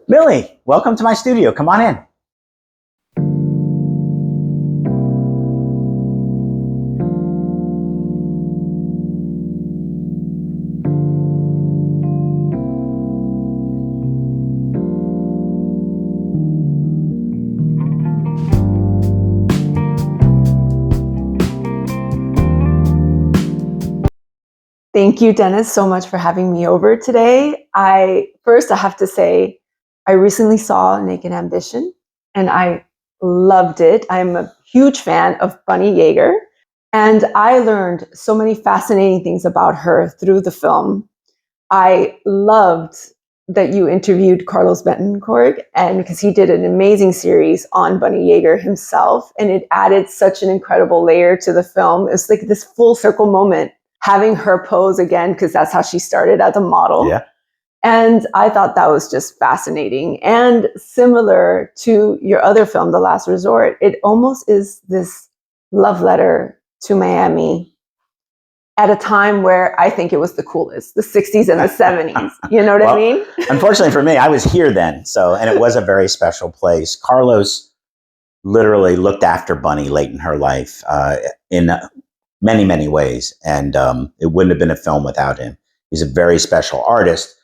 Billy, welcome to my studio. Come on in. Thank you, Dennis, so much for having me over today. I have to say, I recently saw Naked Ambition, and I loved it. I'm a huge fan of Bunny Yeager, and I learned so many fascinating things about her through the film. I loved that you interviewed Carlos Betancourt, and because he did an amazing series on Bunny Yeager himself, and it added such an incredible layer to the film. It was like this full circle moment, having her pose again, because that's how she started as a model. Yeah. And I thought that was just fascinating. And similar to your other film, The Last Resort, it almost is this love letter to Miami at a time where I think it was the coolest, the 60s and the 70s. You know what I mean? Unfortunately for me, I was here then. And it was a very special place. Carlos literally looked after Bunny late in her life in many, many ways. And it wouldn't have been a film without him. He's a very special artist,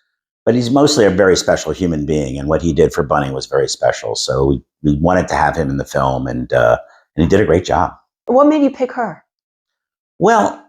but he's mostly a very special human being. And what he did for Bunny was very special. So we wanted to have him in the film, and he did a great job. What made you pick her? Well,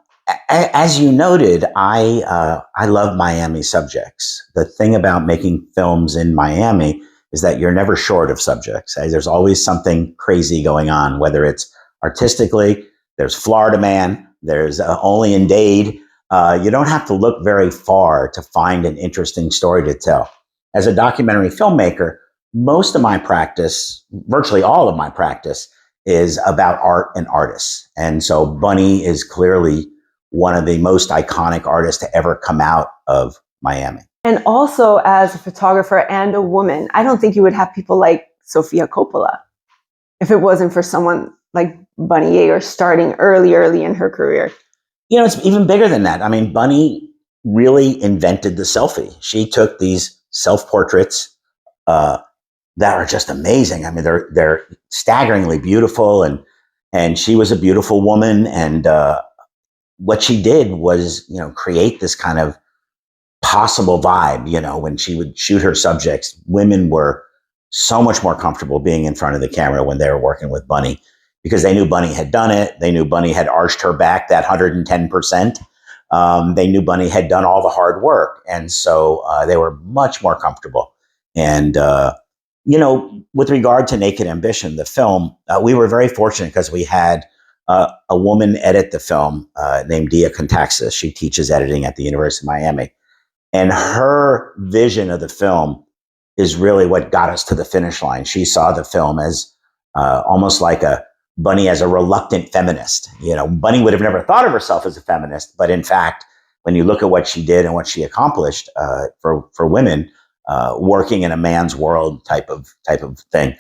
as you noted, I love Miami subjects. The thing about making films in Miami is that you're never short of subjects. There's always something crazy going on, whether it's artistically, there's Florida Man, there's Only in Dade. You don't have to look very far to find an interesting story to tell. As a documentary filmmaker, most of my practice, virtually all of my practice, is about art and artists. And so Bunny is clearly one of the most iconic artists to ever come out of Miami. And also as a photographer and a woman, I don't think you would have people like Sofia Coppola if it wasn't for someone like Bunny Yeager starting early in her career. You know, it's even bigger than that. I mean, Bunny really invented the selfie. She took these self-portraits that are just amazing. I mean, they're staggeringly beautiful, and she was a beautiful woman. And what she did was, create this kind of possible vibe. When she would shoot her subjects, women were so much more comfortable being in front of the camera when they were working with Bunny, because they knew Bunny had done it. They knew Bunny had arched her back that 110%. They knew Bunny had done all the hard work. And so they were much more comfortable. And, with regard to Naked Ambition, the film, we were very fortunate because we had a woman edit the film named Dia Contaxis. She teaches editing at the University of Miami. And her vision of the film is really what got us to the finish line. She saw the film as almost like Bunny as a reluctant feminist. Bunny would have never thought of herself as a feminist, but in fact, when you look at what she did and what she accomplished for women, working in a man's world type of thing,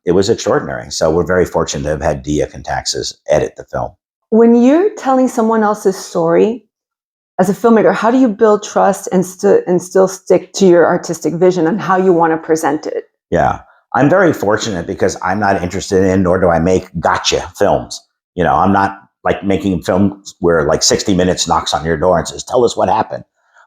it was extraordinary. So we're very fortunate to have had Dia Contaxis edit the film. When you're telling someone else's story as a filmmaker, how do you build trust and still stick to your artistic vision and how you want to present it? Yeah. I'm very fortunate because I'm not interested in, nor do I make gotcha films. I'm not like making films where like 60 Minutes knocks on your door and says, tell us what happened.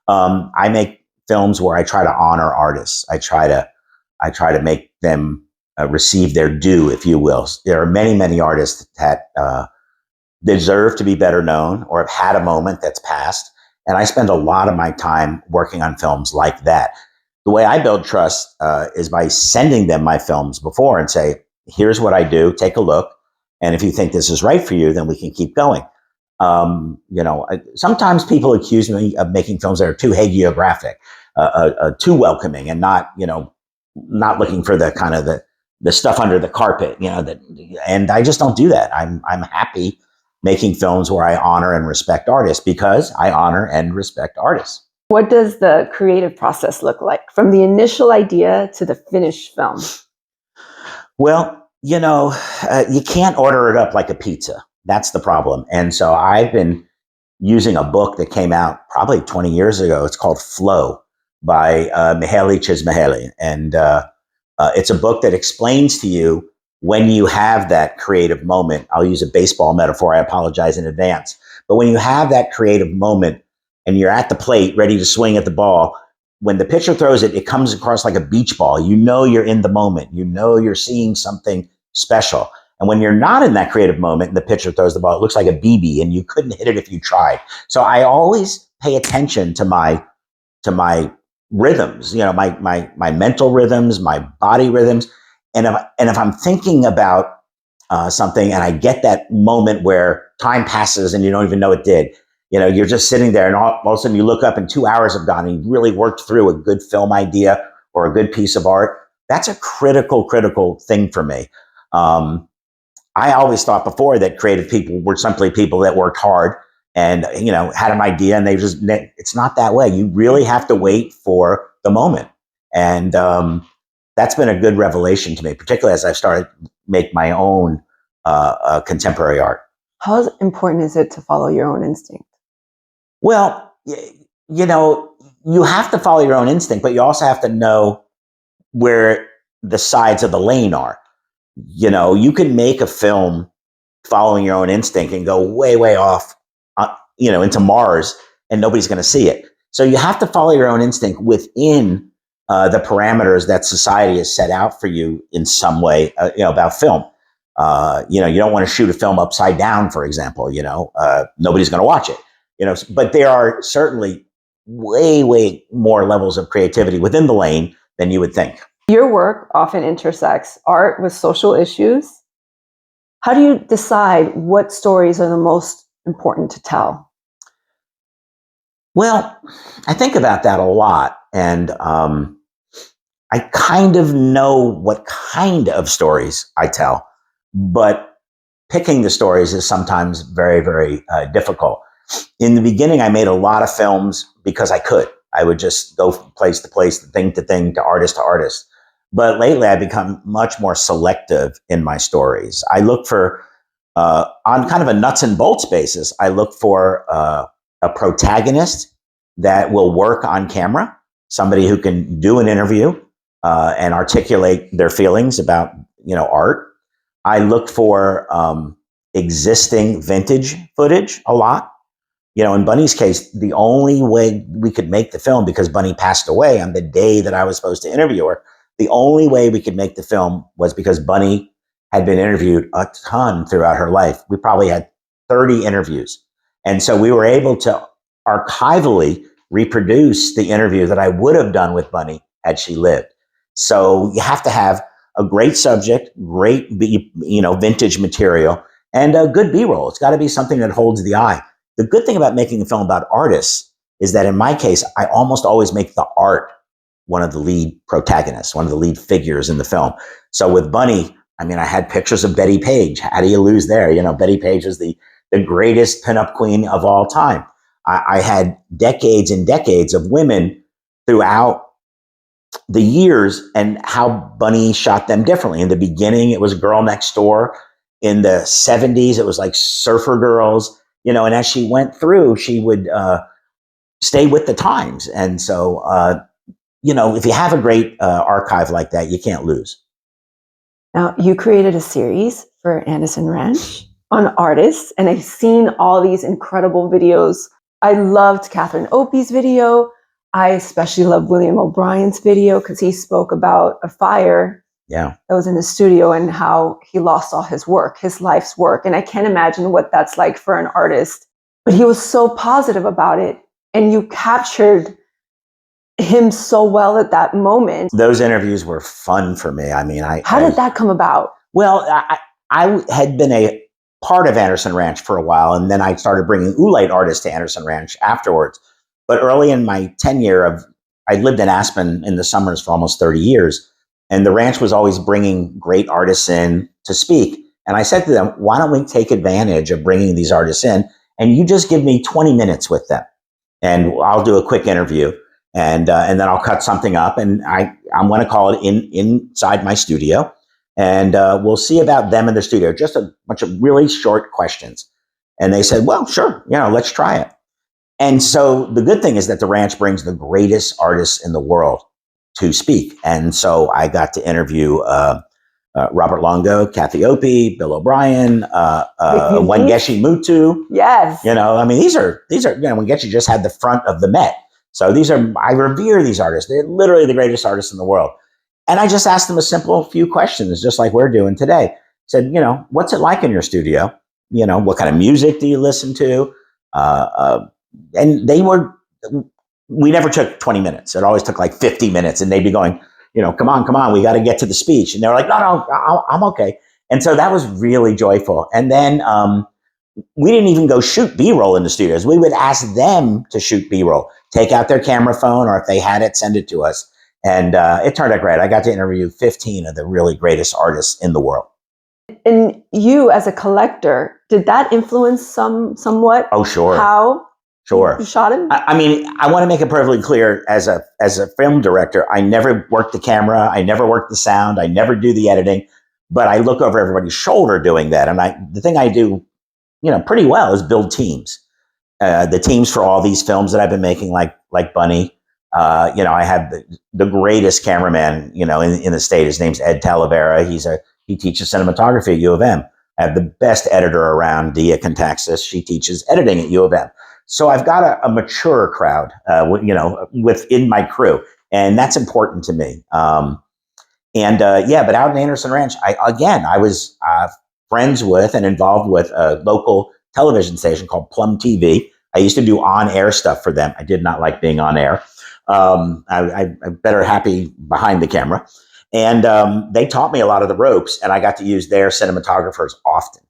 I make films where I try to honor artists. I try to make them receive their due, if you will. There are many, many artists that deserve to be better known or have had a moment that's passed. And I spend a lot of my time working on films like that. The way I build trust is by sending them my films before and say, here's what I do, take a look. And if you think this is right for you, then we can keep going. Sometimes people accuse me of making films that are too hagiographic, too welcoming, and not looking for the kind of the stuff under the carpet, and I just don't do that. I'm happy making films where I honor and respect artists because I honor and respect artists. What does the creative process look like from the initial idea to the finished film? Well, you can't order it up like a pizza. That's the problem. And so I've been using a book that came out probably 20 years ago. It's called Flow by Mihaly Csikszentmihalyi. And it's a book that explains to you when you have that creative moment. I'll use a baseball metaphor. I apologize in advance. But when you have that creative moment and you're at the plate ready to swing at the ball, when the pitcher throws it, it comes across like a beach ball. You know you're in the moment. You know you're seeing something special. And when you're not in that creative moment and the pitcher throws the ball, it looks like a BB and you couldn't hit it if you tried. So I always pay attention to my rhythms, my mental rhythms, my body rhythms. And if I'm thinking about something and I get that moment where time passes and you don't even know it did, you're just sitting there and all of a sudden you look up and 2 hours have gone and you really worked through a good film idea or a good piece of art. That's a critical thing for me. I always thought before that creative people were simply people that worked hard and, had an idea and it's not that way. You really have to wait for the moment. And that's been a good revelation to me, particularly as I've started to make my own contemporary art. How important is it to follow your own instinct? Well, you have to follow your own instinct, but you also have to know where the sides of the lane are. You can make a film following your own instinct and go way off, into Mars, and nobody's going to see it. So you have to follow your own instinct within the parameters that society has set out for you in some way, about film. You don't want to shoot a film upside down, for example. Nobody's going to watch it. But there are certainly way more levels of creativity within the lane than you would think. Your work often intersects art with social issues. How do you decide what stories are the most important to tell? Well, I think about that a lot, and I kind of know what kind of stories I tell, but picking the stories is sometimes very difficult. In the beginning, I made a lot of films because I could. I would just go from place to place, thing to thing, to artist. But lately, I've become much more selective in my stories. I look for, on kind of a nuts and bolts basis, I look for a protagonist that will work on camera, somebody who can do an interview and articulate their feelings about, art. I look for existing vintage footage a lot. In Bunny's case, the only way we could make the film, because Bunny passed away on the day that I was supposed to interview her, the only way we could make the film was because Bunny had been interviewed a ton throughout her life. We probably had 30 interviews. And so we were able to archivally reproduce the interview that I would have done with Bunny had she lived. So you have to have a great subject, great, vintage material, and a good B-roll. It's got to be something that holds the eye. The good thing about making a film about artists is that in my case, I almost always make the art one of the lead protagonists, one of the lead figures in the film. So with Bunny, I had pictures of Betty Page. How do you lose there? Betty Page was the greatest pinup queen of all time. I had decades and decades of women throughout the years and how Bunny shot them differently. In the beginning, it was Girl Next Door. In the 70s, it was like Surfer Girls, and as she went through, she would stay with the times. And so, if you have a great archive like that, you can't lose. Now, you created a series for Anderson Ranch on artists, and I've seen all these incredible videos. I loved Catherine Opie's video. I especially love William O'Brien's video because he spoke about a fire that was in his studio and how he lost all his work, his life's work. And I can't imagine what that's like for an artist. But he was so positive about it. And you captured him so well at that moment. Those interviews were fun for me. How did that come about? Well, I had been a part of Anderson Ranch for a while, and then I started bringing Oolite artists to Anderson Ranch afterwards. But early in my tenure I lived in Aspen in the summers for almost 30 years, and the ranch was always bringing great artists in to speak. And I said to them, why don't we take advantage of bringing these artists in, and you just give me 20 minutes with them, and I'll do a quick interview. And then I'll cut something up, and I'm going to call it inside my studio, and we'll see about them in the studio. Just a bunch of really short questions. And they said, well, sure, let's try it. And so the good thing is that the ranch brings the greatest artists in the world to speak. And so I got to interview Robert Longo, Kathy Opie, Bill O'Brien, Wangechi Mutu. Yes. These are Wangechi just had the front of the Met. So I revere these artists. They're literally the greatest artists in the world. And I just asked them a simple few questions, just like we're doing today. Said, what's it like in your studio? What kind of music do you listen to? And we never took 20 minutes. It always took like 50 minutes. And they'd be going, come on, we got to get to the speech. And they were like, no, I'm okay. And so that was really joyful. And then we didn't even go shoot B-roll in the studios. We would ask them to shoot B-roll, take out their camera phone, or if they had it, send it to us. And it turned out great. I got to interview 15 of the really greatest artists in the world. And you, as a collector, did that influence somewhat? Oh, sure. How? Sure. You shot him? I want to make it perfectly clear, as a film director, I never worked the camera, I never worked the sound, I never do the editing, but I look over everybody's shoulder doing that. And the thing I do, pretty well is build teams. The teams for all these films that I've been making, like Bunny. I have the greatest cameraman, in the state. His name's Ed Talavera. He teaches cinematography at U of M. I have the best editor around, Dia Contaxis. She teaches editing at U of M. So I've got a mature crowd, within my crew, and that's important to me. But out in Anderson Ranch, I was friends with and involved with a local television station called Plum TV. I used to do on-air stuff for them. I did not like being on air. I'm better happy behind the camera. And they taught me a lot of the ropes, and I got to use their cinematographers often.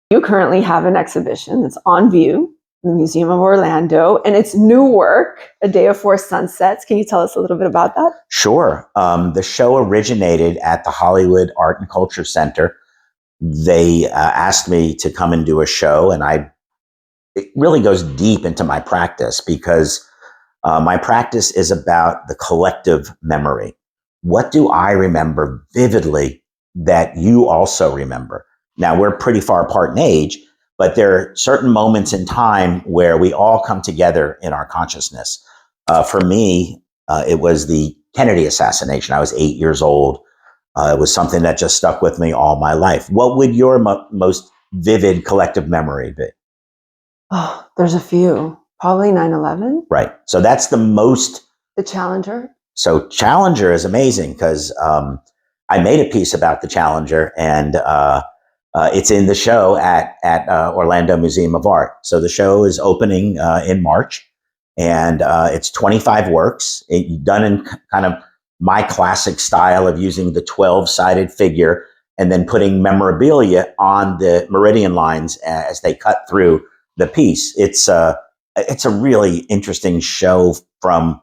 You currently have an exhibition that's on view in the Museum of Orlando, and it's new work, A Day of Four Sunsets. Can you tell us a little bit about that? Sure. The show originated at the Hollywood Art and Culture Center. They asked me to come and do a show, and it really goes deep into my practice, because my practice is about the collective memory. What do I remember vividly that you also remember? Now, we're pretty far apart in age, but there are certain moments in time where we all come together in our consciousness. For me, it was the Kennedy assassination. I was 8 years old. It was something that just stuck with me all my life. What would your most vivid collective memory be? Oh, there's a few. Probably 9/11. Right. So that's the most. The Challenger. So Challenger is amazing, because I made a piece about the Challenger, and it's in the show at Orlando Museum of Art. So the show is opening in March, and it's 25 works done in kind of my classic style of using the 12-sided figure and then putting memorabilia on the meridian lines as they cut through the piece. It's a really interesting show from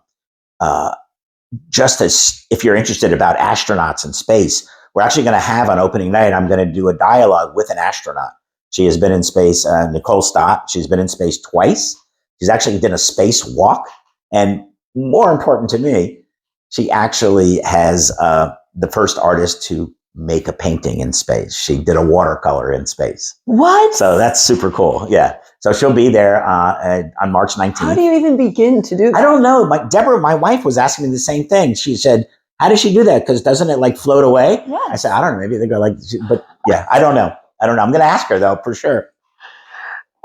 just as if you're interested about astronauts in space. We're actually going to have on opening night, I'm going to do a dialogue with an astronaut. She has been in space, Nicole Stott. She's been in space twice. She's actually done a spacewalk. And more important to me, she actually has the first artist to make a painting in space. She did a watercolor in space. What? So that's super cool. Yeah. So she'll be there on March 19th. How do you even begin to do that? I don't know. Deborah, my wife, was asking me the same thing. She said, how does she do that? Because doesn't it float away? Yes. I said, I don't know. Maybe they go but yeah, I don't know. I'm going to ask her, though, for sure.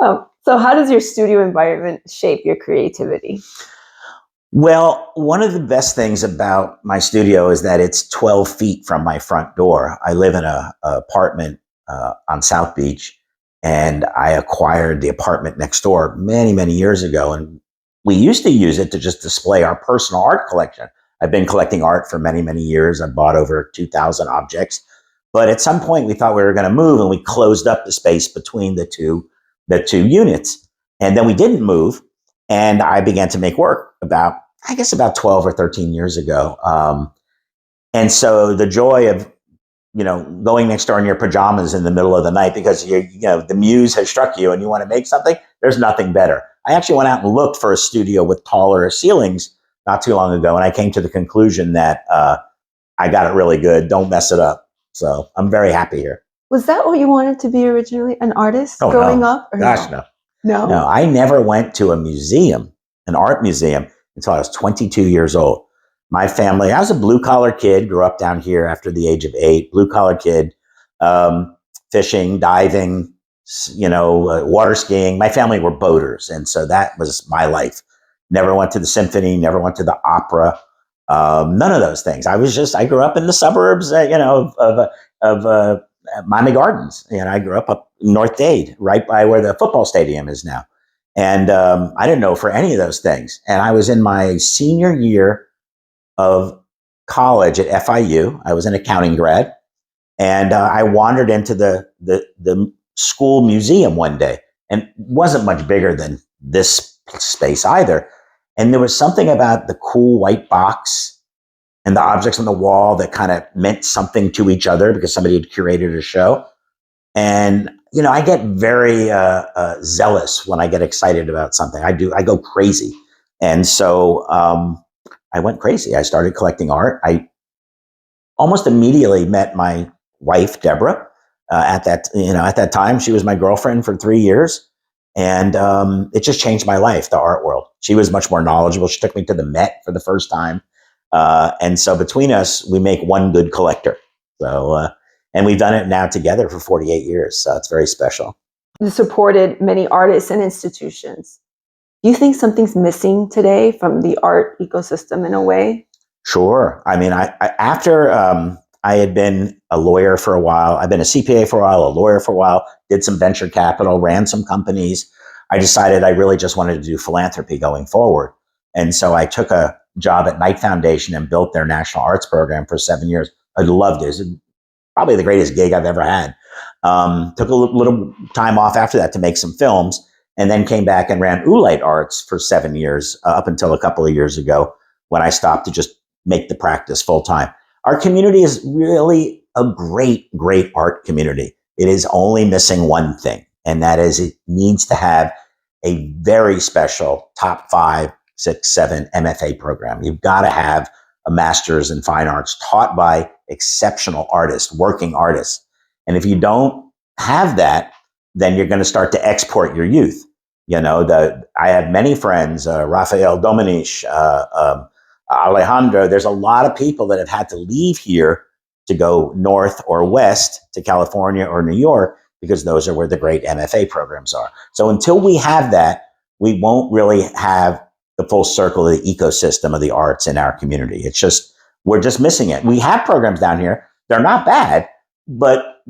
So how does your studio environment shape your creativity? Well, one of the best things about my studio is that it's 12 feet from my front door. I live in an apartment on South Beach, and I acquired the apartment next door many, many years ago. And we used to use it to just display our personal art collection. I've been collecting art for many, many years. I bought over 2,000 objects. But at some point, we thought we were going to move, and we closed up the space between the two units. And then we didn't move, and I began to make work about 12 or 13 years ago. And so the joy of, going next door in your pajamas in the middle of the night because the muse has struck you and you want to make something, there's nothing better. I actually went out and looked for a studio with taller ceilings not too long ago, and I came to the conclusion that I got it really good. Don't mess it up. So I'm very happy here. Was that what you wanted to be originally, an artist Oh, growing no. up? Or Gosh, no? no. No? No, I never went to a museum, an art museum, until I was 22 years old. My family, I was a blue collar kid, grew up down here after the age of 8, blue collar kid, um, fishing, diving, water skiing. My family were boaters. And so that was my life. Never went to the symphony, never went to the opera, none of those things. I grew up in the suburbs, of Miami Gardens. And I grew up in North Dade, right by where the football stadium is now. And I didn't know for any of those things. And I was in my senior year of college at FIU. I was an accounting grad, and I wandered into the school museum one day, and it wasn't much bigger than this space either. And there was something about the cool white box and the objects on the wall that kind of meant something to each other because somebody had curated a show. And I get very zealous when I get excited about something. I go crazy, and so I went crazy. I started collecting art. I almost immediately met my wife, Deborah. At that time, she was my girlfriend for 3 years, and it just changed my life. The art world. She was much more knowledgeable. She took me to the Met for the first time, and so between us, we make one good collector. So. And we've done it now together for 48 years. So it's very special. You supported many artists and institutions. Do you think something's missing today from the art ecosystem in a way? Sure. I mean, after I had been a lawyer for a while, I've been a CPA for a while, a lawyer for a while, did some venture capital, ran some companies. I decided I really just wanted to do philanthropy going forward. And so I took a job at Knight Foundation and built their national arts program for 7 years. I loved it. Probably the greatest gig I've ever had. Took a little time off after that to make some films, and then came back and ran Oolite Arts for 7 years, up until a couple of years ago when I stopped to just make the practice full time. Our community is really a great, great art community. It is only missing one thing, and that is it needs to have a very special top 5, 6, 7 MFA program. You've got to have a master's in fine arts taught by exceptional artists, working artists. And if you don't have that, then you're going to start to export your youth. I have many friends, Rafael Domenech, Alejandro. There's a lot of people that have had to leave here to go north or west to California or New York because those are where the great MFA programs are. So until we have that, we won't really have the full circle of the ecosystem of the arts in our community. We're just missing it. We have programs down here. They're not bad, but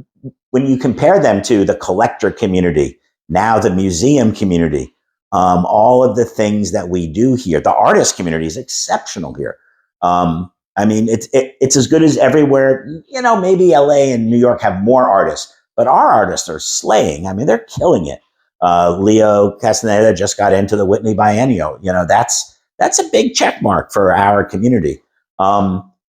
when you compare them to the collector community, now the museum community, all of the things that we do here, the artist community is exceptional here. I mean, it's as good as everywhere. Maybe LA and New York have more artists, but our artists are slaying. I mean, they're killing it. Leo Castaneda just got into the Whitney Biennial. That's a big check mark for our community.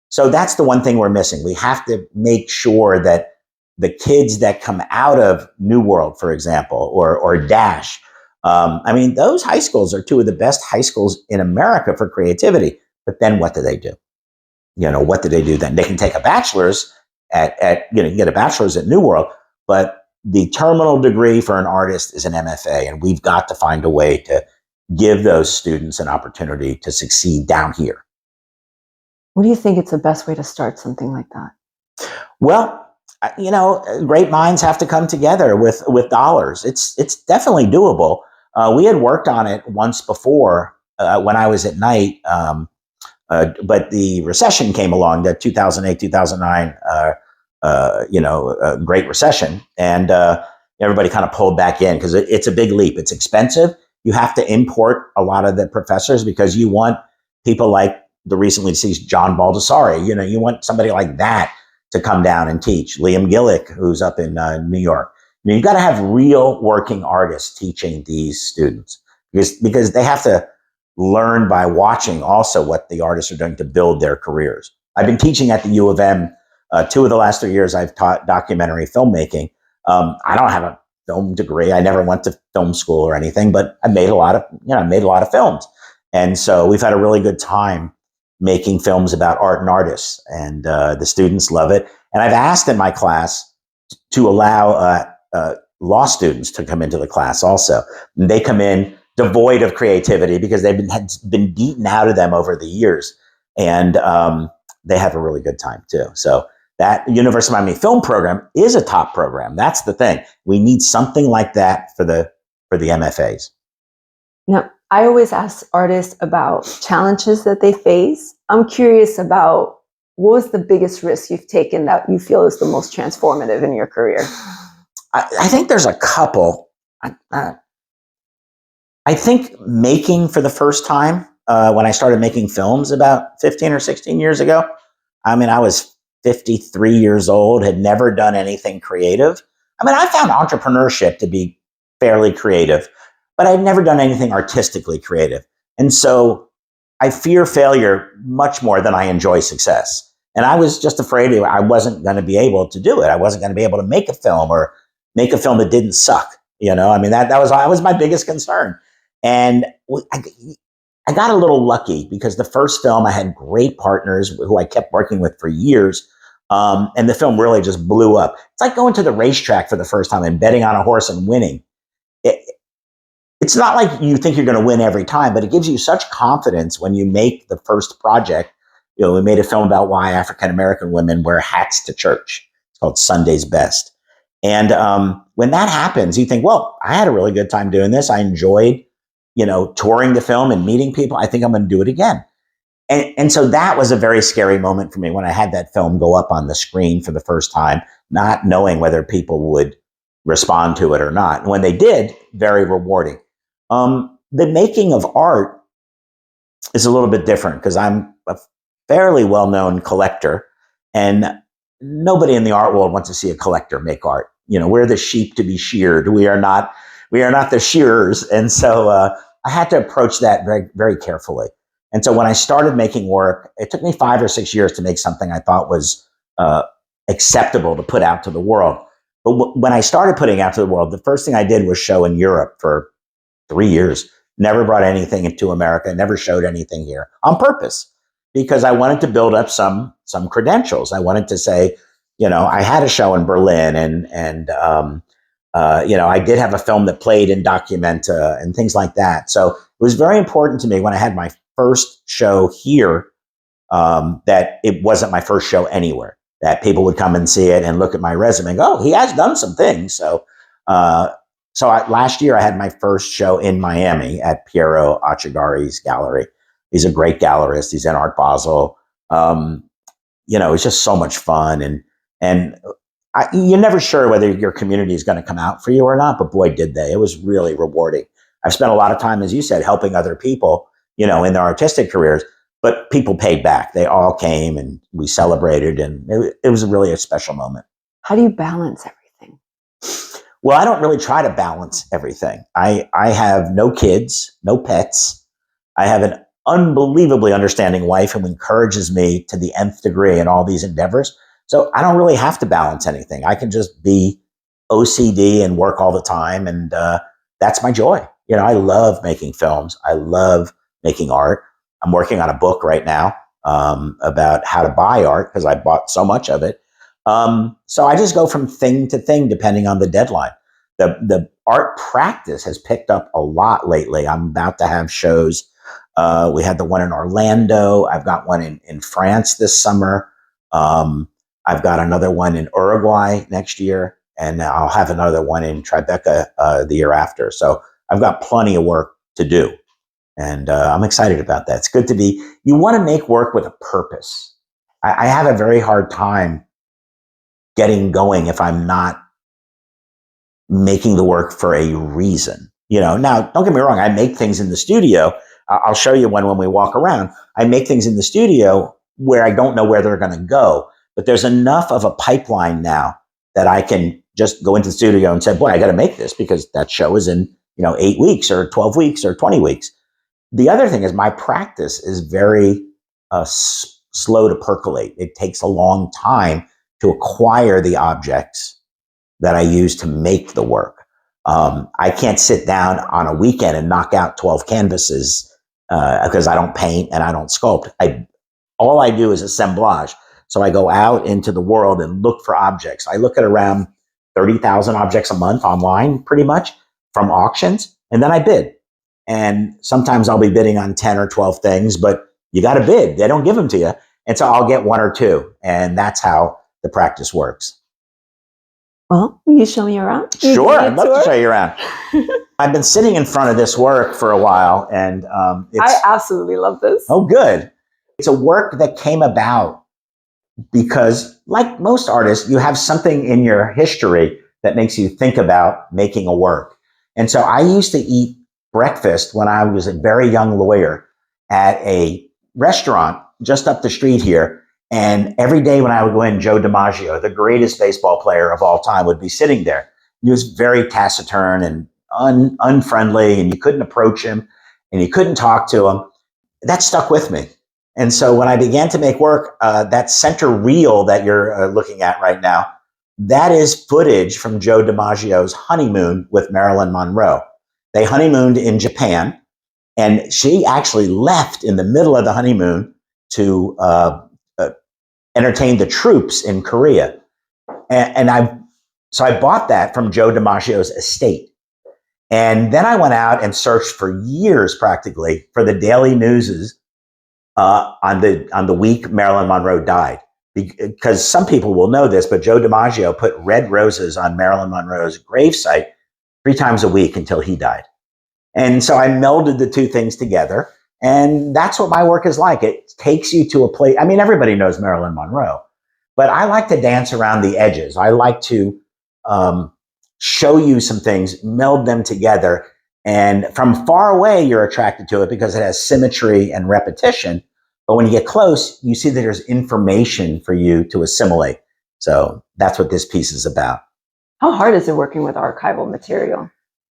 So that's the one thing we're missing. We have to make sure that the kids that come out of New World, for example, or Dash, those high schools are 2 of the best high schools in America for creativity. But then what do they do? What do they do then? They can take a bachelor's get a bachelor's at New World, but the terminal degree for an artist is an MFA, and we've got to find a way to give those students an opportunity to succeed down here. What do you think it's the best way to start something like that? Well, great minds have to come together with dollars. It's definitely doable. We had worked on it once before when I was at Knight, but the recession came along, the 2008, 2009 Great Recession. And everybody kind of pulled back in because it's a big leap. It's expensive. You have to import a lot of the professors because you want people like the recently deceased John Baldessari. You want somebody like that to come down and teach. Liam Gillick, who's up in New York. You've got to have real working artists teaching these students because they have to learn by watching also what the artists are doing to build their careers. I've been teaching at the U of M. 2 of the last 3 years I've taught documentary filmmaking. I don't have a film degree. I never went to film school or anything, but I made a lot of films. And so we've had a really good time making films about art and artists, and the students love it. And I've asked in my class to allow law students to come into the class also. And they come in devoid of creativity because had been beaten out of them over the years. And they have a really good time too. So that University of Miami Film Program is a top program. That's the thing. We need something like that for the MFAs. Now, I always ask artists about challenges that they face. I'm curious about what was the biggest risk you've taken that you feel is the most transformative in your career? I think there's a couple. I think making for the first time, when I started making films about 15 or 16 years ago, I mean, I was 53 years old, had never done anything creative. I mean, I found entrepreneurship to be fairly creative, but I'd never done anything artistically creative. And so I fear failure much more than I enjoy success. And I was just afraid I wasn't going to be able to do it. I wasn't going to be able to make a film or make a film that didn't suck. I mean, that was my biggest concern. And I got a little lucky because the first film I had great partners who I kept working with for years. And the film really just blew up. It's like going to the racetrack for the first time and betting on a horse and winning. It's not like you think you're going to win every time, but it gives you such confidence when you make the first project. We made a film about why African-American women wear hats to church. It's called Sunday's Best. And when that happens, you think, well, I had a really good time doing this. I enjoyed, touring the film and meeting people. I think I'm going to do it again. And so that was a very scary moment for me when I had that film go up on the screen for the first time, not knowing whether people would respond to it or not. And when they did, very rewarding. The making of art is a little bit different because I'm a fairly well-known collector, and nobody in the art world wants to see a collector make art. We're the sheep to be sheared. We are not the shearers. And so I had to approach that very, very carefully. And so when I started making work, it took me 5 or 6 years to make something I thought was acceptable to put out to the world. But when I started putting out to the world, the first thing I did was show in Europe for 3 years. Never brought anything into America, never showed anything here on purpose, because I wanted to build up some credentials. I wanted to say, I had a show in Berlin, and I did have a film that played in Documenta and things like that. So it was very important to me when I had my first show here that it wasn't my first show anywhere, that people would come and see it and look at my resume and go, oh, he has done some things. So last year I had my first show in Miami at Piero Achigari's gallery. He's a great gallerist. He's in Art Basel. It's just so much fun. And you're never sure whether your community is going to come out for you or not, but boy, did they. It was really rewarding. I've spent a lot of time, as you said, helping other people, in their artistic careers, but people paid back. They all came and we celebrated, and it was really a special moment. How do you balance everything? Well, I don't really try to balance everything. I have no kids, no pets. I have an unbelievably understanding wife who encourages me to the nth degree in all these endeavors. So I don't really have to balance anything. I can just be OCD and work all the time. And that's my joy. I love making films. I love making art. I'm working on a book right now about how to buy art because I bought so much of it. So I just go from thing to thing depending on the deadline. The art practice has picked up a lot lately. I'm about to have shows. We had the one in Orlando. I've got one in France this summer. I've got another one in Uruguay next year, and I'll have another one in Tribeca the year after. So I've got plenty of work to do, and I'm excited about that. It's good to be. You want to make work with a purpose. I have a very hard time getting going if I'm not making the work for a reason. Now don't get me wrong. I make things in the studio. I'll show you one when we walk around. I make things in the studio where I don't know where they're going to go, but there's enough of a pipeline now that I can just go into the studio and say, boy, I got to make this because that show is in, 8 weeks or 12 weeks or 20 weeks. The other thing is my practice is very slow to percolate. It takes a long time to acquire the objects that I use to make the work. I can't sit down on a weekend and knock out 12 canvases because I don't paint and I don't sculpt. All I do is assemblage. So I go out into the world and look for objects. I look at around 30,000 objects a month online, pretty much, from auctions. And then I bid. And sometimes I'll be bidding on 10 or 12 things, but you got to bid. They don't give them to you. And so I'll get one or two. And that's how the practice works. Well, will you show me around? Sure, I'd love to show you around. I've been sitting in front of this work for a while, and I absolutely love this. Oh, good. It's a work that came about because, like most artists, you have something in your history that makes you think about making a work. And so I used to eat breakfast when I was a very young lawyer at a restaurant just up the street here. And every day when I would go in, Joe DiMaggio, the greatest baseball player of all time, would be sitting there. He was very taciturn and unfriendly, and you couldn't approach him and you couldn't talk to him. That stuck with me. And so when I began to make work, that center reel that you're looking at right now, that is footage from Joe DiMaggio's honeymoon with Marilyn Monroe. They honeymooned in Japan, and she actually left in the middle of the honeymoon to entertain the troops in Korea. So I bought that from Joe DiMaggio's estate. And then I went out and searched for years, practically, for the daily newses on the week Marilyn Monroe died. Because some people will know this, but Joe DiMaggio put red roses on Marilyn Monroe's gravesite 3 times a week until he died. And so I melded the two things together. And that's what my work is like. It takes you to a place. I mean, everybody knows Marilyn Monroe, but I like to dance around the edges. I like to show you some things, meld them together. And from far away, you're attracted to it because it has symmetry and repetition. But when you get close, you see that there's information for you to assimilate. So that's what this piece is about. How hard is it working with archival material?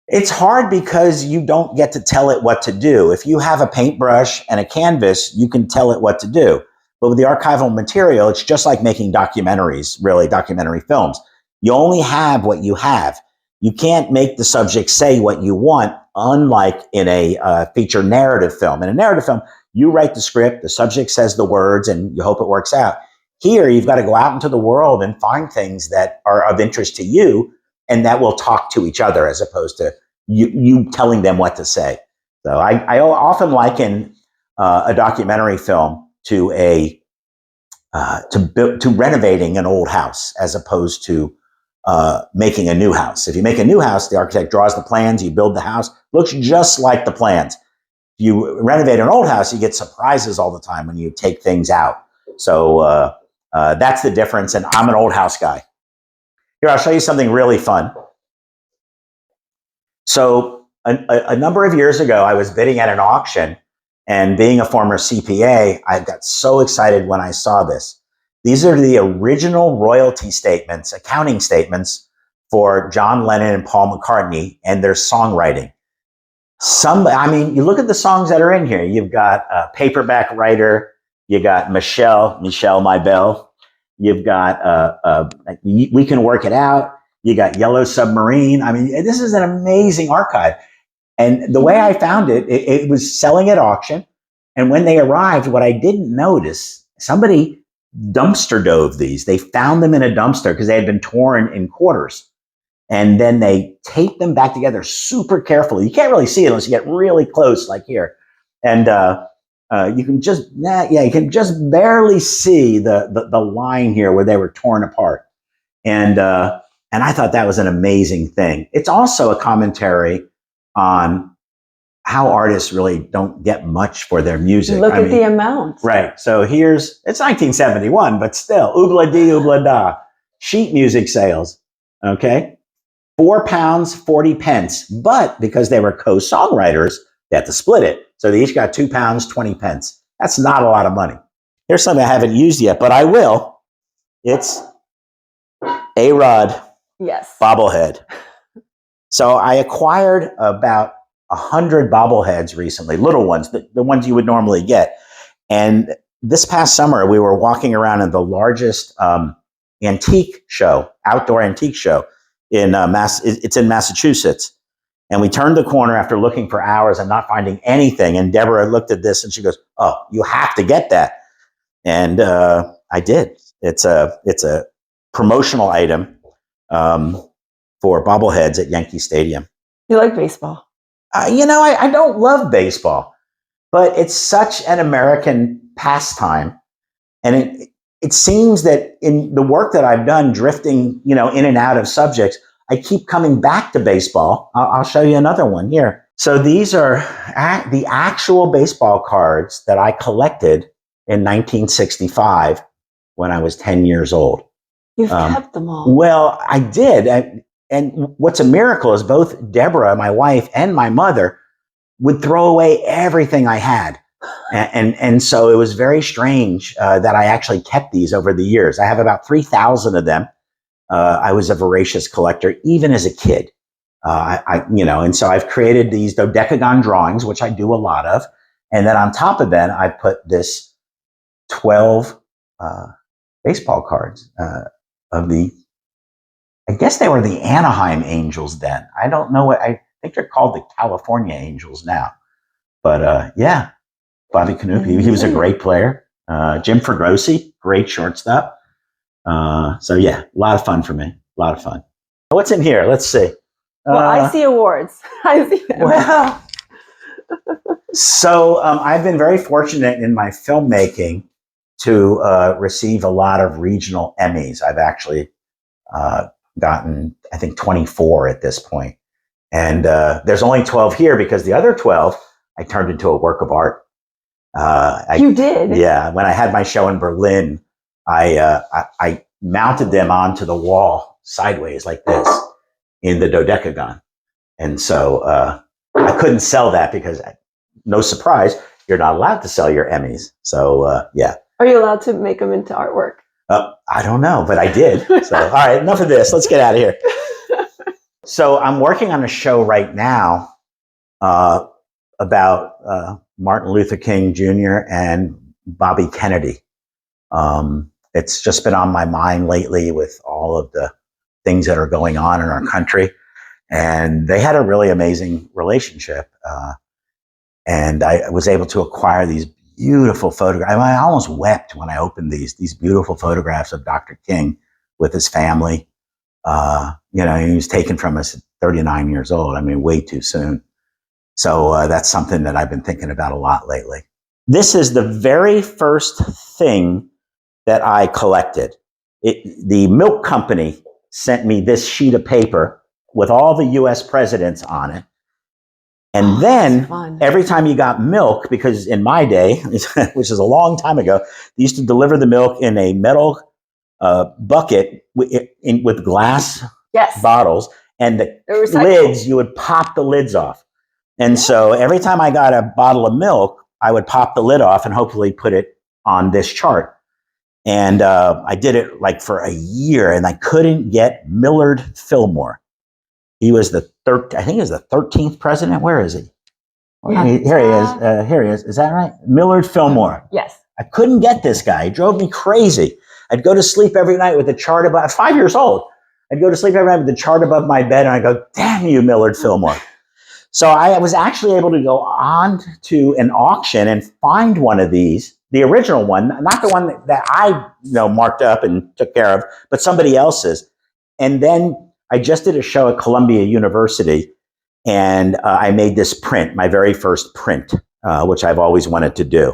It's hard because you don't get to tell it what to do. If you have a paintbrush and a canvas, you can tell it what to do. But with the archival material, it's just like making documentaries, really, documentary films. You only have what you have. You can't make the subject say what you want, unlike in a feature narrative film. In a narrative film, you write the script, the subject says the words, and you hope it works out. Here, you've got to go out into the world and find things that are of interest to you and that will talk to each other as opposed to you telling them what to say. So I often liken a documentary film to to renovating an old house as opposed to making a new house. If you make a new house, the architect draws the plans, you build the house, looks just like the plans. If you renovate an old house, you get surprises all the time when you take things out. So that's the difference, and I'm an old house guy. Here, I'll show you something really fun. So a number of years ago, I was bidding at an auction, and being a former CPA, I got so excited when I saw this. These are the original royalty statements, accounting statements for John Lennon and Paul McCartney and their songwriting. You look at the songs that are in here. You've got Paperback Writer, you got Michelle, My Belle. You've got We Can Work It Out. You got Yellow Submarine. I mean, this is an amazing archive. And the way I found it, it was selling at auction. And when they arrived, what I didn't notice, somebody dumpster dove these. They found them in a dumpster because they had been torn in quarters. And then they taped them back together super carefully. You can't really see it unless you get really close, like here. And you can just barely see the line here where they were torn apart. And I thought that was an amazing thing. It's also a commentary on how artists really don't get much for their music. Look at the amount. Right. So it's 1971, but still, oobla dee, oobla da. Sheet music sales. Okay. £4, 40 pence. But because they were co-songwriters, they had to split it. So they each got £2, 20 pence. That's not a lot of money. Here's something I haven't used yet, but I will. It's A-Rod. Yes. Bobblehead. So I acquired about 100 bobbleheads recently, little ones, the ones you would normally get. And this past summer, we were walking around in the largest antique show, outdoor antique show it's in Massachusetts. And we turned the corner after looking for hours and not finding anything. And Deborah looked at this and she goes, "Oh, you have to get that." And I did. It's a promotional item. for bobbleheads at Yankee Stadium. You like baseball? I don't love baseball, but it's such an American pastime. And it seems that in the work that I've done, drifting, in and out of subjects, I keep coming back to baseball. I'll show you another one here. So these are the actual baseball cards that I collected in 1965 when I was 10 years old. You've kept them all. Well, I did. And what's a miracle is both Deborah, my wife, and my mother would throw away everything I had. And so it was very strange that I actually kept these over the years. I have about 3,000 of them. I was a voracious collector, even as a kid. And so I've created these dodecagon drawings, which I do a lot of. And then on top of that, I put this 12 baseball cards of I guess they were the Anaheim Angels then. I don't know I think they're called the California Angels now. But yeah, Bobby Canoop, he was a great player. Jim Fregosi, great shortstop. So yeah, a lot of fun for me. A lot of fun. What's in here? Let's see. Well, I see awards. I see them. Well, so I've been very fortunate in my filmmaking to receive a lot of regional Emmys. I've actually gotten, I think, 24 at this point. And there's only 12 here because the other 12 I turned into a work of art. You did? Yeah. When I had my show in Berlin, I mounted them onto the wall sideways like this in the dodecagon. And so I couldn't sell that because, no surprise, you're not allowed to sell your Emmys. So yeah. Are you allowed to make them into artwork? I don't know, but I did. So, all right, enough of this. Let's get out of here. So I'm working on a show right now about Martin Luther King Jr. and Bobby Kennedy. It's just been on my mind lately with all of the things that are going on in our country. And they had a really amazing relationship. And I was able to acquire these beautiful photographs. I almost wept when I opened these beautiful photographs of Dr. King with his family. He was taken from us at 39 years old. I mean, way too soon. So that's something that I've been thinking about a lot lately. This is the very first thing that I collected. The milk company sent me this sheet of paper with all the U.S. presidents on it. And then every time you got milk, because in my day, which is a long time ago, they used to deliver the milk in a metal bucket with glass bottles, and the lids, you would pop the lids off. And so every time I got a bottle of milk, I would pop the lid off and hopefully put it on this chart. And I did it like for a year, and I couldn't get Millard Fillmore. He was the 13th president. Where is he? Here he is. Here he is. Is that right? Millard Fillmore. Yes. I couldn't get this guy. He drove me crazy. I'd go to sleep every night with a chart above, 5 years old. I'd go to sleep every night with the chart above my bed, and I go, damn you, Millard Fillmore. So I was actually able to go on to an auction and find one of these, the original one, not the one that I marked up and took care of, but somebody else's. And then I just did a show at Columbia University, and I made this print, my very first print, which I've always wanted to do.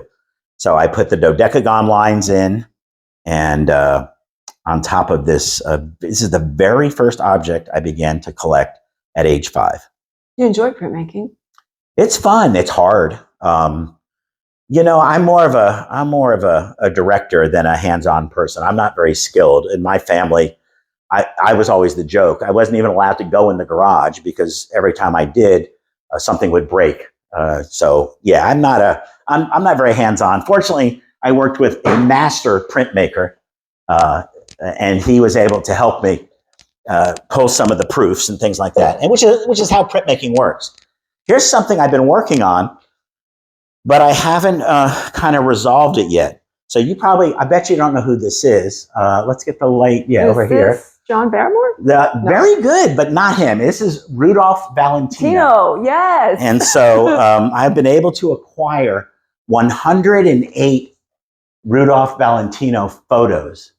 So I put the dodecagon lines in, and on top of this, this is the very first object I began to collect at age 5. You enjoy printmaking? It's fun. It's hard. I'm more of a director than a hands-on person. I'm not very skilled. In my family, I was always the joke. I wasn't even allowed to go in the garage because every time I did, something would break. So yeah, I'm not very hands-on. Fortunately, I worked with a master printmaker, and he was able to help me pull some of the proofs and things like that, and which is how printmaking works. Here's something I've been working on, but I haven't kind of resolved it yet. So I bet you don't know who this is. Let's get the light. Yeah, over here. John Barrymore? No. Very good, but not him. This is Rudolph Valentino. Yes. And so I've been able to acquire 108 Rudolph Valentino photos.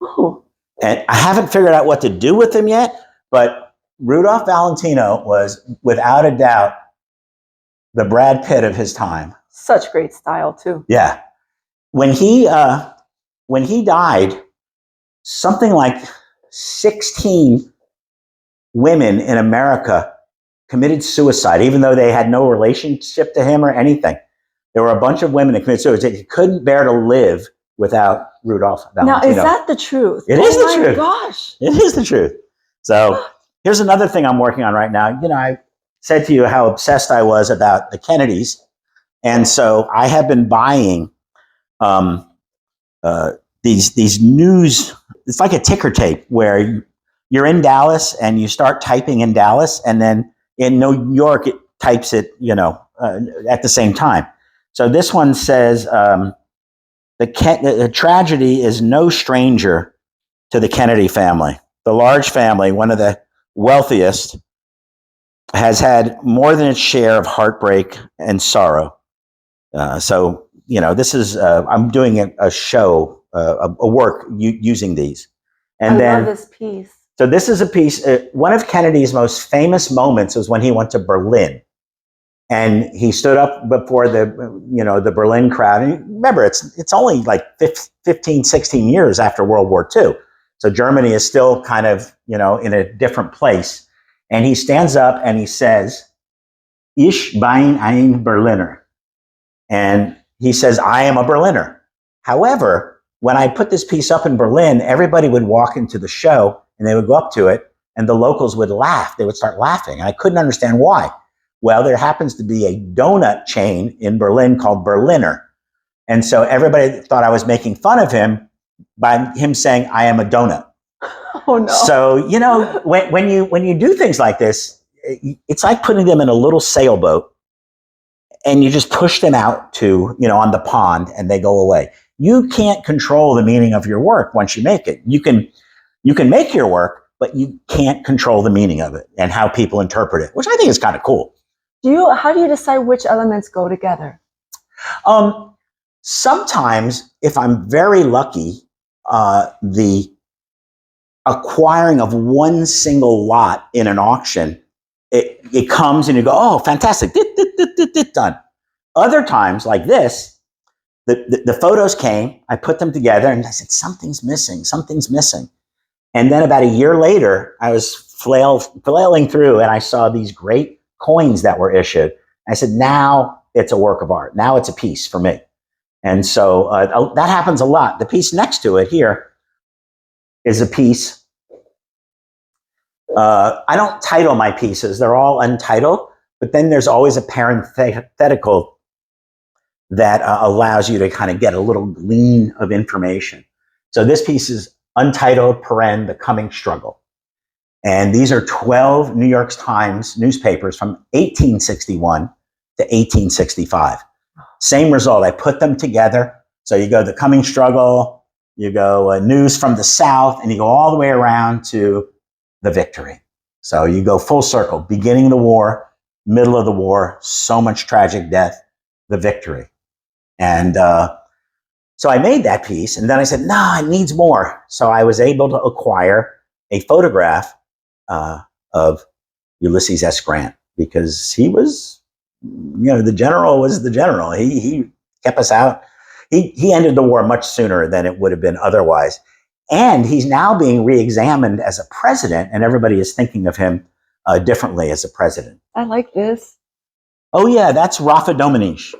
Oh. And I haven't figured out what to do with them yet, but Rudolph Valentino was, without a doubt, the Brad Pitt of his time. Such great style too. Yeah. When he died, something like 16 women in America committed suicide, even though they had no relationship to him or anything. There were a bunch of women that committed suicide. He couldn't bear to live without Rudolph Valentino. Now, is that the truth? It is the truth. Gosh. It is the truth. So here's another thing I'm working on right now. I said to you how obsessed I was about the Kennedys. And so I have been buying these news. It's like a ticker tape where you're in Dallas and you start typing in Dallas, and then in New York it types it, at the same time. So this one says the tragedy is no stranger to the Kennedy family. The large family, one of the wealthiest, has had more than its share of heartbreak and sorrow. So this is I'm doing a show, a work using these, and I love this piece. So this is a piece. One of Kennedy's most famous moments was when he went to Berlin, and he stood up before the Berlin crowd. And remember, it's only like 15, 16 years after World War II, so Germany is still kind of in a different place. And he stands up and he says, "Ich bin ein Berliner," and he says, "I am a Berliner." However, when I put this piece up in Berlin, everybody would walk into the show and they would go up to it, and the locals would laugh. They would start laughing. And I couldn't understand why. Well, there happens to be a donut chain in Berlin called Berliner. And so everybody thought I was making fun of him by him saying, "I am a donut." Oh, no. So, when you do things like this, it's like putting them in a little sailboat and you just push them out to, on the pond, and they go away. You can't control the meaning of your work once you make it. You can make your work, but you can't control the meaning of it and how people interpret it, which I think is kind of cool. How do you decide which elements go together? Sometimes, if I'm very lucky, the acquiring of one single lot in an auction, it comes and you go, "Oh, fantastic, done." Other times, like this, the photos came, I put them together, and I said, something's missing. And then about a year later, I was flailing through, and I saw these great coins that were issued. I said, now it's a work of art. Now it's a piece for me. And so that happens a lot. The piece next to it here is a piece. I don't title my pieces. They're all untitled, but then there's always a parenthetical that allows you to kind of get a little glean of information. So this piece is Untitled, The Coming Struggle. And these are 12 New York Times newspapers from 1861 to 1865. Same result. I put them together. So you go The Coming Struggle, you go News from the South, and you go all the way around to The Victory. So you go full circle, beginning of the war, middle of the war, so much tragic death, The Victory. And so I made that piece, and then I said, no, it needs more. So I was able to acquire a photograph of Ulysses S. Grant, because he was, the general was the general. He kept us out. He ended the war much sooner than it would have been otherwise. And he's now being re-examined as a president, and everybody is thinking of him differently as a president. I like this. Oh, yeah, that's Rafa Domenech.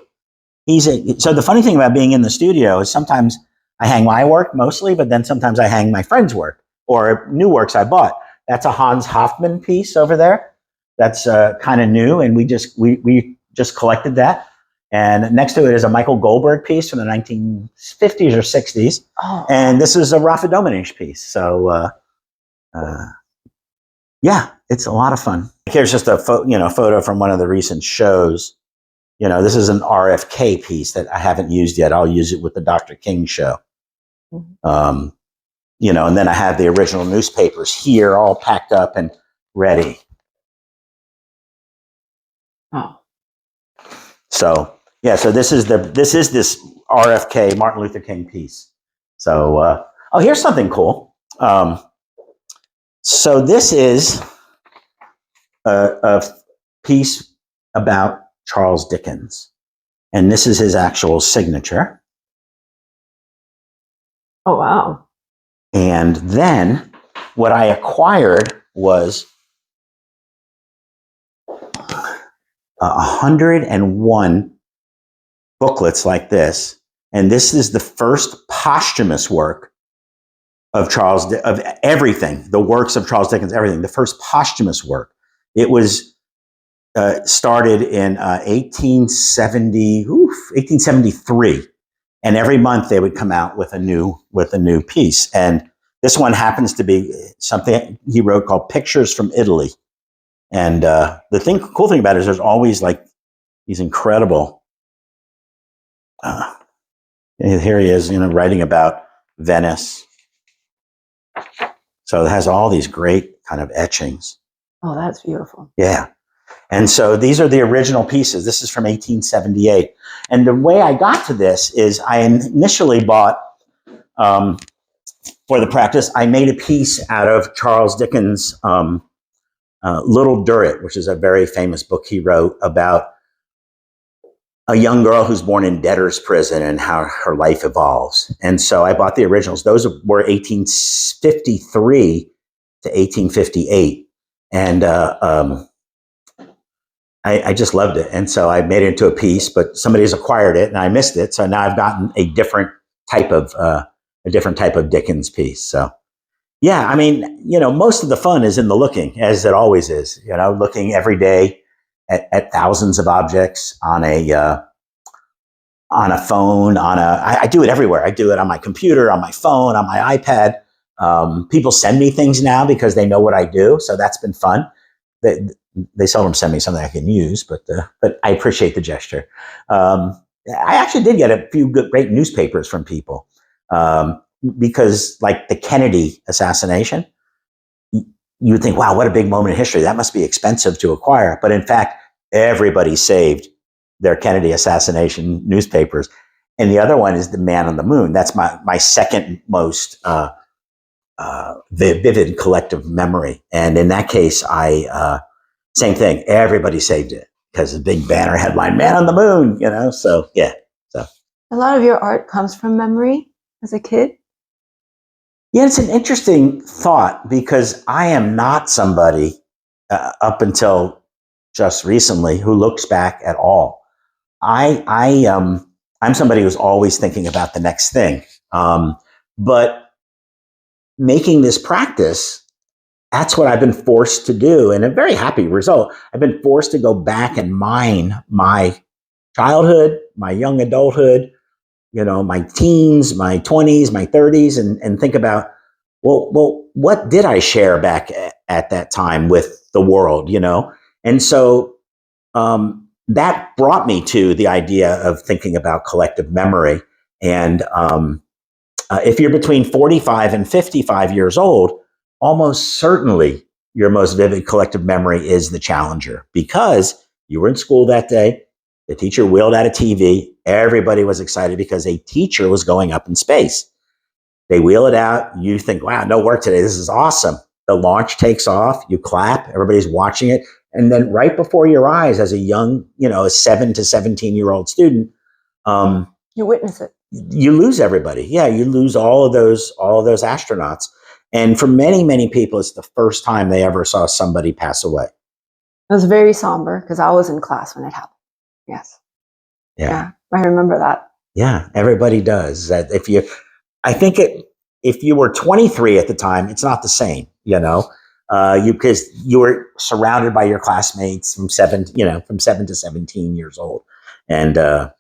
So the funny thing about being in the studio is sometimes I hang my work mostly, but then sometimes I hang my friend's work or new works I bought. That's a Hans Hofmann piece over there. That's kind of new, and we just collected that. And next to it is a Michael Goldberg piece from the 1950s or 60s. Oh. And this is a Rafa Domenech piece. So, yeah, it's a lot of fun. Here's just a photo from one of the recent shows. This is an RFK piece that I haven't used yet. I'll use it with the Dr. King show. Mm-hmm. And then I have the original newspapers here all packed up and ready. Oh. So, yeah, so this is this RFK, Martin Luther King piece. So, here's something cool. So this is a piece about Charles Dickens. And this is his actual signature. Oh, wow. And then what I acquired was 101 booklets like this. And this is the first posthumous work of of everything, the works of Charles Dickens, everything, the first posthumous work. It was started in 1873. And every month they would come out with a new piece. And this one happens to be something he wrote called Pictures from Italy. And the cool thing about it is there's always like these incredible. Here he is, writing about Venice. So it has all these great kind of etchings. Oh, that's beautiful. Yeah. And so these are the original pieces. This is from 1878. And the way I got to this is I initially bought, for the practice, I made a piece out of Charles Dickens' Little Durret, which is a very famous book he wrote about a young girl who's born in debtor's prison and how her life evolves. And so I bought the originals. Those were 1853 to 1858. And I just loved it. And so I made it into a piece, but somebody's acquired it and I missed it. So now I've gotten a different type of Dickens piece. So yeah, I mean, most of the fun is in the looking, as it always is, looking every day at thousands of objects on a phone, I do it everywhere. I do it on my computer, on my phone, on my iPad. People send me things now because they know what I do. So that's been fun. They seldom send me something I can use, but I appreciate the gesture. I actually did get a few great newspapers from people because, like the Kennedy assassination, you would think, wow, what a big moment in history. That must be expensive to acquire. But in fact, everybody saved their Kennedy assassination newspapers. And the other one is the Man on the Moon. That's my second most vivid collective memory. And in that case, same thing. Everybody saved it because the big banner headline, Man on the Moon, so yeah. So a lot of your art comes from memory as a kid. Yeah, it's an interesting thought because I am not somebody up until just recently who looks back at all. I'm somebody who's always thinking about the next thing. But making this practice, that's what I've been forced to do, and a very happy result. I've been forced to go back and mine my childhood, my young adulthood, my teens, my 20s, my 30s, and think about, well, what did I share back at that time with the world, And so that brought me to the idea of thinking about collective memory. And if you're between 45 and 55 years old, almost certainly your most vivid collective memory is the Challenger, because you were in school that day. The teacher wheeled out a TV. Everybody was excited because a teacher was going up in space. They wheel it out. You think, wow, no work today. This is awesome. The launch takes off. You clap. Everybody's watching it. And then right before your eyes, as a young, a 7 to 17-year-old student, you witness it. You lose everybody. Yeah, you lose all of those astronauts. And for many, many people, it's the first time they ever saw somebody pass away. It was very somber because I was in class when it happened. Yes. Yeah, I remember that. Yeah, everybody does. That if you were 23 at the time, it's not the same, because you were surrounded by your classmates from 7 to 17 years old. And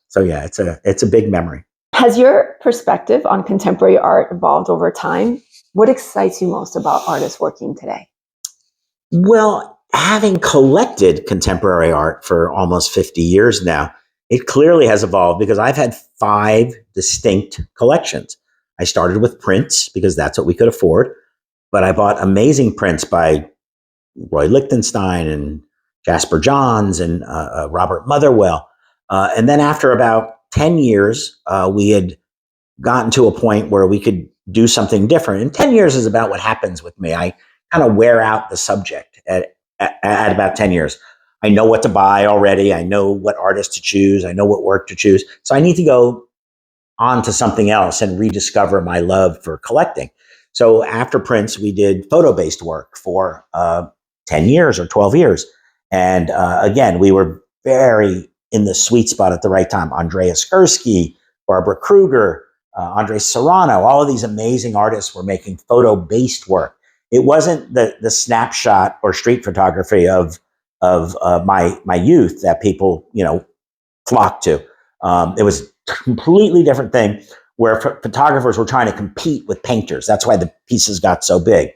so yeah, it's a big memory. Has your perspective on contemporary art evolved over time? What excites you most about artists working today? Well, having collected contemporary art for almost 50 years now, it clearly has evolved because I've had 5 distinct collections. I started with prints because that's what we could afford, but I bought amazing prints by Roy Lichtenstein and Jasper Johns and Robert Motherwell. And then after about 10 years, we had gotten to a point where we could do something different. And 10 years is about what happens with me. I kind of wear out the subject at at about 10 years. I know what to buy already. I know what artists to choose. I know what work to choose. So I need to go on to something else and rediscover my love for collecting. So after Prince, we did photo-based work for 10 years or 12 years. And again, we were very in the sweet spot at the right time. Andrea Skursky, Barbara Kruger, Andre Serrano, all of these amazing artists were making photo-based work. It wasn't the snapshot or street photography of my youth that people flocked to. It was a completely different thing where photographers were trying to compete with painters. That's why the pieces got so big.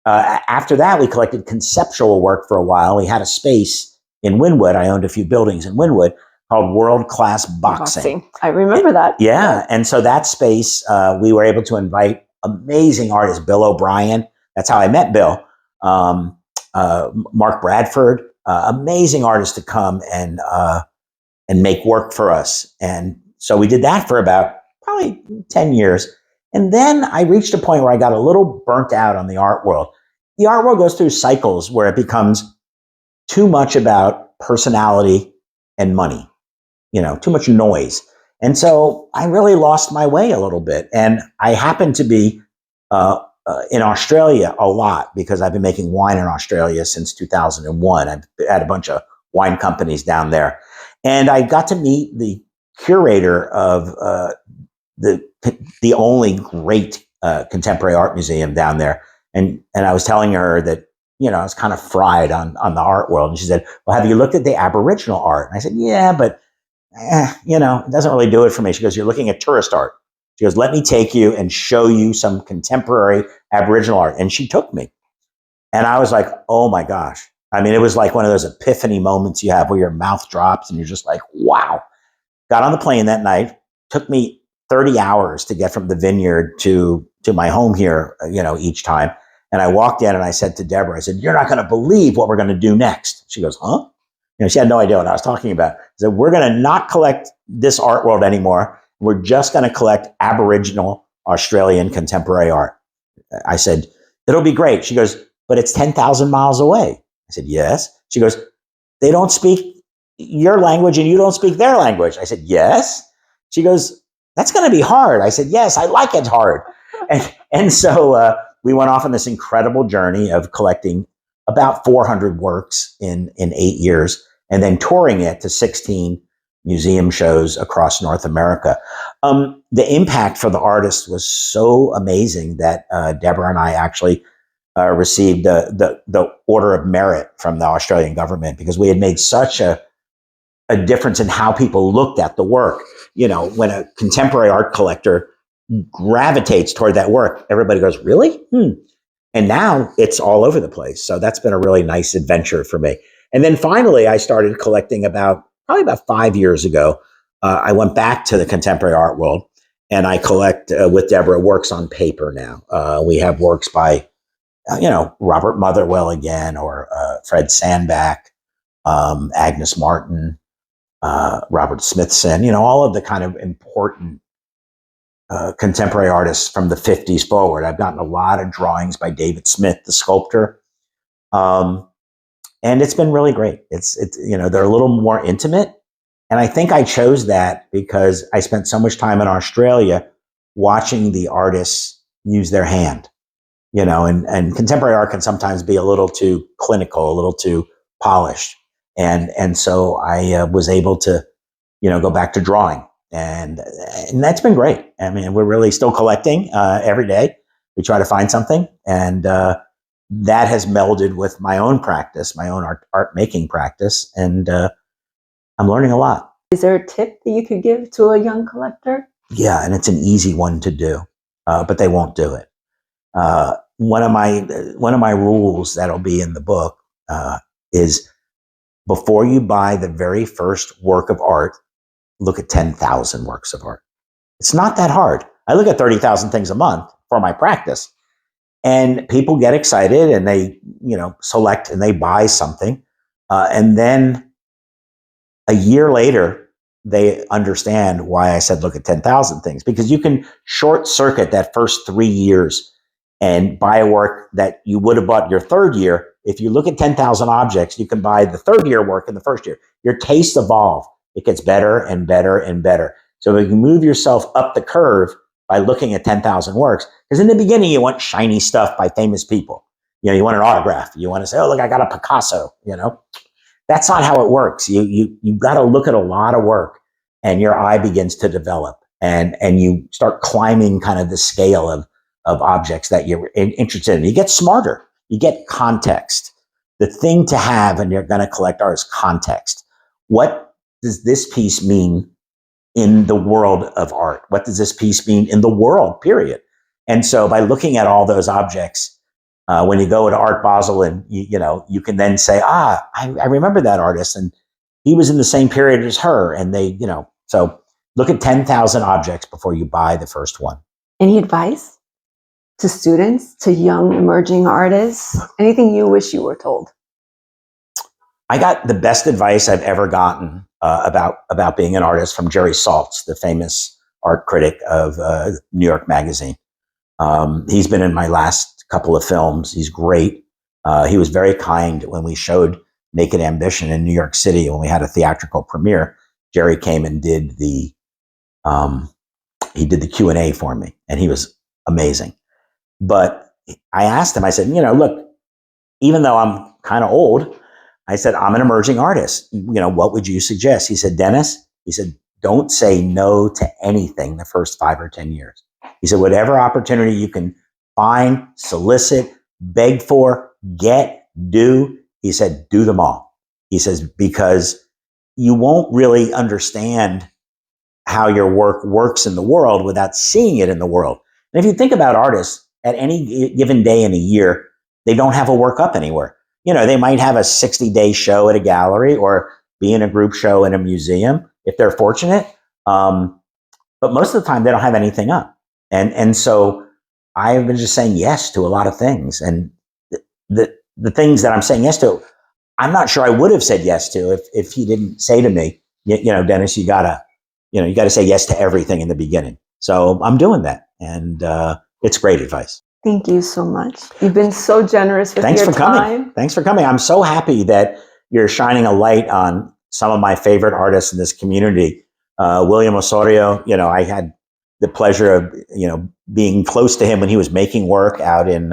After that, we collected conceptual work for a while. We had a space in Wynwood. I owned a few buildings in Wynwood called World Class Boxing. I remember that. Yeah. And so that space, we were able to invite amazing artists, Bill O'Brien. That's how I met Bill. Mark Bradford, amazing artists to come and make work for us. And so we did that for about probably 10 years. And then I reached a point where I got a little burnt out on the art world. The art world goes through cycles where it becomes too much about personality and money, too much noise. And so I really lost my way a little bit. And I happened to be in Australia a lot because I've been making wine in Australia since 2001. I've had a bunch of wine companies down there. And I got to meet the curator of the only great contemporary art museum down there. And I was telling her that, I was kind of fried on the art world. And she said, well, have you looked at the Aboriginal art? And I said, yeah, but, it doesn't really do it for me. She goes, you're looking at tourist art. She goes, let me take you and show you some contemporary Aboriginal art. And she took me. And I was like, oh my gosh. I mean, it was like one of those epiphany moments you have where your mouth drops and you're just like, wow. Got on the plane that night. Took me 30 hours to get from the vineyard to my home here, each time. And I walked in and I said to Deborah, I said, you're not going to believe what we're going to do next. She goes, huh? She had no idea what I was talking about. I said, we're going to not collect this art world anymore. We're just going to collect Aboriginal Australian contemporary art. I said, it'll be great. She goes, but it's 10,000 miles away. I said, yes. She goes, they don't speak your language and you don't speak their language. I said, yes. She goes, that's going to be hard. I said, yes, I like it hard. And so we went off on this incredible journey of collecting about 400 works in 8 years and then touring it to 16 museum shows across North America. The impact for the artist was so amazing that Deborah and I actually received the Order of Merit from the Australian government because we had made such a difference in how people looked at the work. When a contemporary art collector gravitates toward that work, everybody goes, really? And now it's all over the place. So that's been a really nice adventure for me. And then finally, I started collecting probably about 5 years ago. I went back to the contemporary art world and I collect with Deborah works on paper now. We have works by, Robert Motherwell again, or Fred Sandback, Agnes Martin, Robert Smithson, all of the kind of important contemporary artists from the 50s forward. I've gotten a lot of drawings by David Smith, the sculptor. And it's been really great. It's they're a little more intimate. And I think I chose that because I spent so much time in Australia watching the artists use their hand, and contemporary art can sometimes be a little too clinical, a little too polished. And so I was able to, go back to drawing. And that's been great. I mean, we're really still collecting every day. We try to find something. And that has melded with my own practice, my own art making practice. And I'm learning a lot. Is there a tip that you could give to a young collector? Yeah, and it's an easy one to do, but they won't do it. One of my rules that'll be in the book is before you buy the very first work of art, look at 10,000 works of art. It's not that hard. I look at 30,000 things a month for my practice, and people get excited and they, select and they buy something, and then a year later, they understand why I said look at 10,000 things, because you can short circuit that first 3 years and buy a work that you would have bought your third year if you look at 10,000 objects, you can buy the third year work in the first year. Your tastes evolve. It gets better and better and better. So if you move yourself up the curve by looking at 10,000 works, because in the beginning, you want shiny stuff by famous people. You want an autograph. You want to say, oh, look, I got a Picasso, That's not how it works. You've got to look at a lot of work and your eye begins to develop and you start climbing kind of the scale of objects that you're interested in. You get smarter. You get context. The thing to have and you're going to collect art is context. What does this piece mean in the world of art? What does this piece mean in the world, period? And so by looking at all those objects, when you go to Art Basel and you can then say, I remember that artist and he was in the same period as her. And they, so look at 10,000 objects before you buy the first one. Any advice to students, to young emerging artists? Anything you wish you were told? I got the best advice I've ever gotten about being an artist from Jerry Saltz, the famous art critic of New York Magazine. He's been in my last couple of films. He's great. He was very kind when we showed Naked Ambition in New York City when we had a theatrical premiere. Jerry came and did the Q&A for me, and he was amazing. But I asked him, I said, look, even though I'm kind of old, I said, I'm an emerging artist. What would you suggest? He said, Dennis, he said, don't say no to anything the first 5 or 10 years. He said, whatever opportunity you can find, solicit, beg for, get, do, he said, do them all. He says, because you won't really understand how your work works in the world without seeing it in the world. And if you think about artists, at any given day in a year, they don't have a work up anywhere. They might have a 60-day show at a gallery or be in a group show in a museum if they're fortunate. But most of the time, they don't have anything up. And so I've been just saying yes to a lot of things. And the things that I'm saying yes to, I'm not sure I would have said yes to if he didn't say to me, Dennis, you gotta say yes to everything in the beginning. So I'm doing that. And it's great advice. Thank you so much. You've been so generous with your time. Thanks for coming. I'm so happy that you're shining a light on some of my favorite artists in this community. William Osorio, I had the pleasure of, being close to him when he was making work out in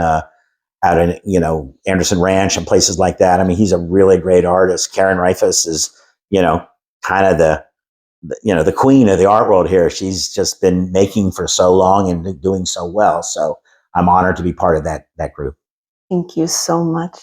Anderson Ranch and places like that. I mean, he's a really great artist. Karen Reifus is, kind of the queen of the art world here. She's just been making for so long and doing so well. So I'm honored to be part of that group. Thank you so much.